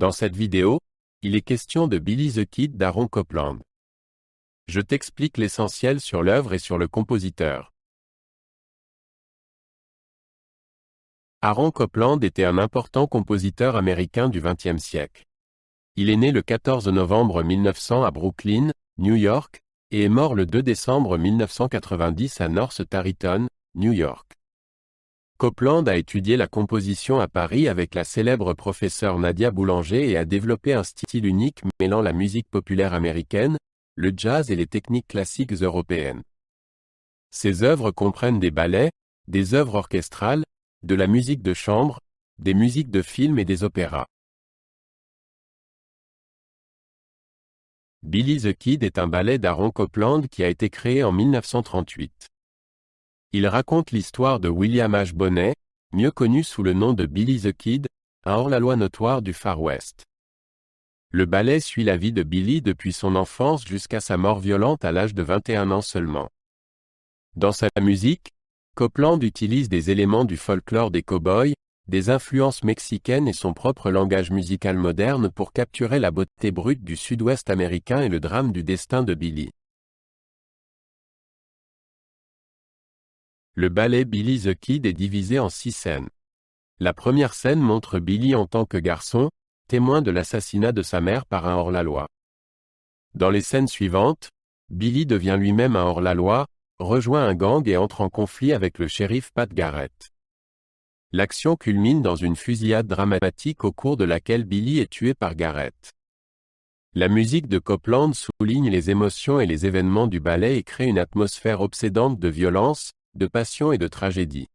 Dans cette vidéo, il est question de Billy the Kid d'Aaron Copland. Je t'explique l'essentiel sur l'œuvre et sur le compositeur. Aaron Copland était un important compositeur américain du XXe siècle. Il est né le 14 novembre 1900 à Brooklyn, New York, et est mort le 2 décembre 1990 à North Tarrytown, New York. Copland a étudié la composition à Paris avec la célèbre professeure Nadia Boulanger et a développé un style unique mêlant la musique populaire américaine, le jazz et les techniques classiques européennes. Ses œuvres comprennent des ballets, des œuvres orchestrales, de la musique de chambre, des musiques de films et des opéras. Billy the Kid est un ballet d'Aaron Copland qui a été créé en 1938. Il raconte l'histoire de William H. Bonney, mieux connu sous le nom de Billy the Kid, un hors-la-loi notoire du Far West. Le ballet suit la vie de Billy depuis son enfance jusqu'à sa mort violente à l'âge de 21 ans seulement. Dans sa musique, Copland utilise des éléments du folklore des cow-boys, des influences mexicaines et son propre langage musical moderne pour capturer la beauté brute du sud-ouest américain et le drame du destin de Billy. Le ballet Billy the Kid est divisé en 6 scènes. La première scène montre Billy en tant que garçon, témoin de l'assassinat de sa mère par un hors-la-loi. Dans les scènes suivantes, Billy devient lui-même un hors-la-loi, rejoint un gang et entre en conflit avec le shérif Pat Garrett. L'action culmine dans une fusillade dramatique au cours de laquelle Billy est tué par Garrett. La musique de Copland souligne les émotions et les événements du ballet et crée une atmosphère obsédante de violence, de passion et de tragédie.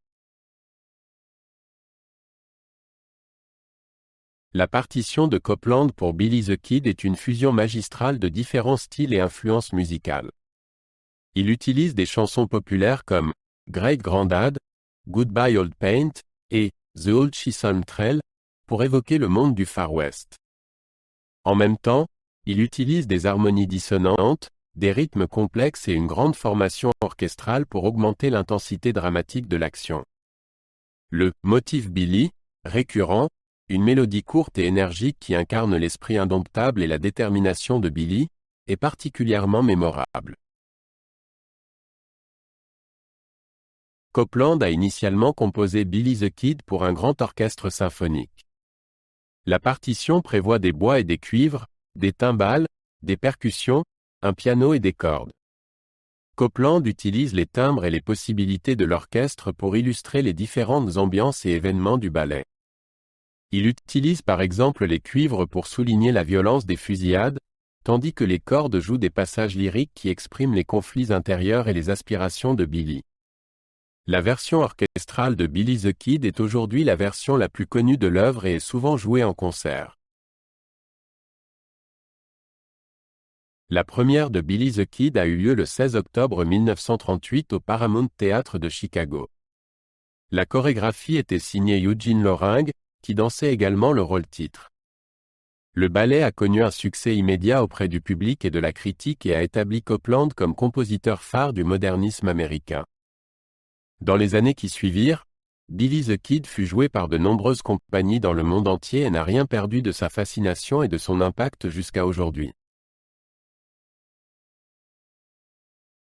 La partition de Copland pour Billy the Kid est une fusion magistrale de différents styles et influences musicales. Il utilise des chansons populaires comme Great Grandad, Goodbye Old Paint et The Old Chisholm Trail pour évoquer le monde du Far West. En même temps, il utilise des harmonies dissonantes, des rythmes complexes et une grande formation orchestrale pour augmenter l'intensité dramatique de l'action. Le motif Billy, récurrent, une mélodie courte et énergique qui incarne l'esprit indomptable et la détermination de Billy, est particulièrement mémorable. Copland a initialement composé Billy the Kid pour un grand orchestre symphonique. La partition prévoit des bois et des cuivres, des timbales, des percussions, un piano et des cordes. Copland utilise les timbres et les possibilités de l'orchestre pour illustrer les différentes ambiances et événements du ballet. Il utilise par exemple les cuivres pour souligner la violence des fusillades, tandis que les cordes jouent des passages lyriques qui expriment les conflits intérieurs et les aspirations de Billy. La version orchestrale de Billy the Kid est aujourd'hui la version la plus connue de l'œuvre et est souvent jouée en concert. La première de Billy the Kid a eu lieu le 16 octobre 1938 au Paramount Theatre de Chicago. La chorégraphie était signée Eugene Loring, qui dansait également le rôle-titre. Le ballet a connu un succès immédiat auprès du public et de la critique et a établi Copland comme compositeur phare du modernisme américain. Dans les années qui suivirent, Billy the Kid fut joué par de nombreuses compagnies dans le monde entier et n'a rien perdu de sa fascination et de son impact jusqu'à aujourd'hui.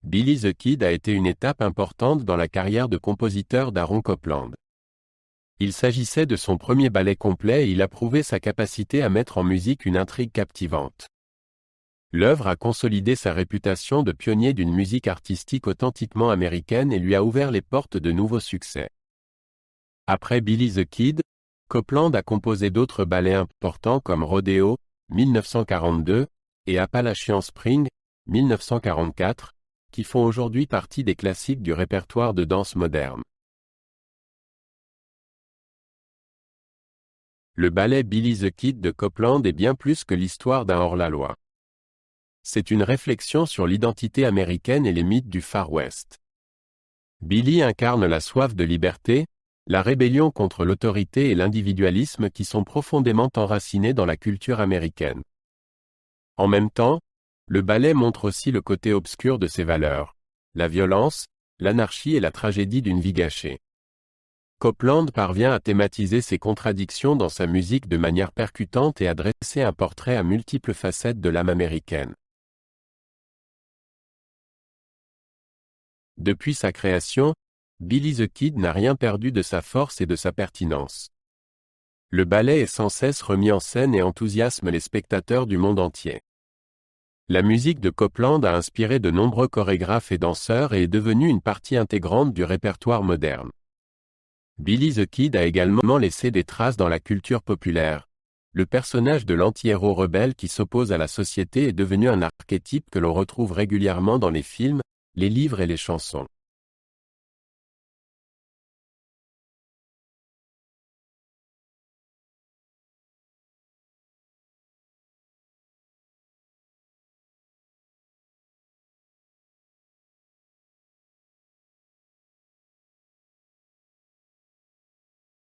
Billy the Kid a été une étape importante dans la carrière de compositeur d'Aaron Copland. Il s'agissait de son premier ballet complet et il a prouvé sa capacité à mettre en musique une intrigue captivante. L'œuvre a consolidé sa réputation de pionnier d'une musique artistique authentiquement américaine et lui a ouvert les portes de nouveaux succès. Après Billy the Kid, Copland a composé d'autres ballets importants comme Rodeo, 1942, et Appalachian Spring, 1944, qui font aujourd'hui partie des classiques du répertoire de danse moderne. Le ballet Billy the Kid de Copland est bien plus que l'histoire d'un hors-la-loi. C'est une réflexion sur l'identité américaine et les mythes du Far West. Billy incarne la soif de liberté, la rébellion contre l'autorité et l'individualisme qui sont profondément enracinés dans la culture américaine. En même temps, le ballet montre aussi le côté obscur de ses valeurs, la violence, l'anarchie et la tragédie d'une vie gâchée. Copland parvient à thématiser ses contradictions dans sa musique de manière percutante et à dresser un portrait à multiples facettes de l'âme américaine. Depuis sa création, Billy the Kid n'a rien perdu de sa force et de sa pertinence. Le ballet est sans cesse remis en scène et enthousiasme les spectateurs du monde entier. La musique de Copland a inspiré de nombreux chorégraphes et danseurs et est devenue une partie intégrante du répertoire moderne. Billy the Kid a également laissé des traces dans la culture populaire. Le personnage de l'anti-héros rebelle qui s'oppose à la société est devenu un archétype que l'on retrouve régulièrement dans les films, les livres et les chansons.